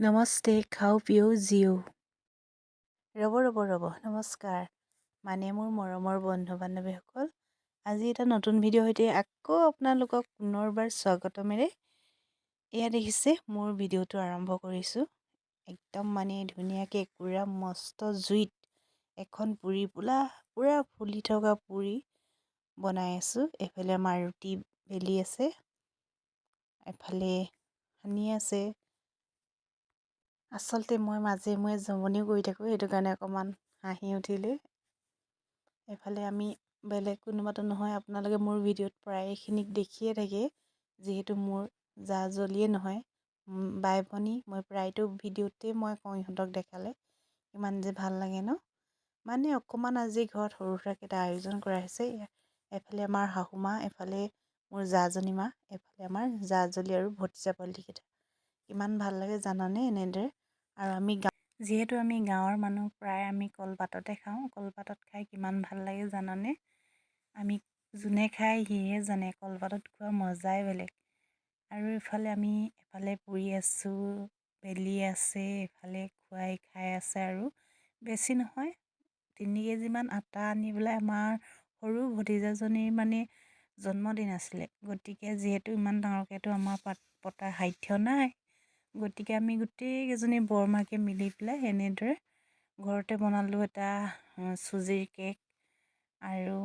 নমস্তে, খাওঁ পিওঁ জিওঁ। ৰ'ব, নমস্কাৰ। মানে মোৰ মৰমৰ বন্ধু বান্ধৱীসকল, আজি এটা নতুন ভিডিঅ' সৈতে আকৌ আপোনালোকক পুনৰবাৰ স্বাগতমেৰে এয়া দেখিছে মোৰ ভিডিঅ'টো আৰম্ভ কৰিছোঁ। একদম মানে ধুনীয়াকৈ পুৰা মস্ত জুইত এখন পুৰি পুৰা ফুলি থকা পুৰি বনাই আছোঁ। এফালে আমাৰ ৰুটি বেলি আছে, এফালে সানি আছে। আচলতে মই মাজে জমনিও কৰি থাকোঁ, সেইটো কাৰণে অকণমান হাঁহি উঠিলে। এফালে আমি বেলেগ কোনোবাটো নহয়, আপোনালোকে মোৰ ভিডিঅ'ত প্ৰায়খিনিক দেখিয়ে থাকে, যিহেতু মোৰ জা জলিয়ে নহয় বাই ভনী। মই প্ৰায়টো ভিডিঅ'তে মই কওঁ ইহঁতক দেখালে ইমান যে ভাল লাগে ন। মানে অকণমান আজি ঘৰত সৰু সুৰাকৈ এটা আয়োজন কৰা হৈছে। এফালে আমাৰ শাহুমা, এফালে মোৰ জাজনী মা, এফালে আমাৰ জা জলি আৰু ভতিজা পোৱালিকেইটা। ইমান ভাল লাগে জানানে এনেদৰে। আৰু যিহেতু আমি গাঁৱৰ মানুহ, প্ৰায় আমি কলপাততে খাওঁ। কলপাতত খাই কিমান ভাল লাগে জানানে। আমি যোনে খাই সিহে জানে, কলপাতত খোৱা মজাই বেলেগ। আৰু এফালে পুৰি আছোঁ, বেলি আছে, এফালে খাই আছে। আৰু বেছি নহয়, 3 কেজিমান আটা আনি পেলাই আমাৰ সৰু ভতিজাজনীৰ মানে জন্মদিন আছিলে। গতিকে যিহেতু ইমান ডাঙৰকৈতো আমাৰ পতাৰ সাধ্য নাই, গতিকে আমি গোটেইকেইজনী বৰমাকে মিলি পেলাই এনেদৰে ঘৰতে বনালোঁ এটা চুজিৰ কেক। আৰু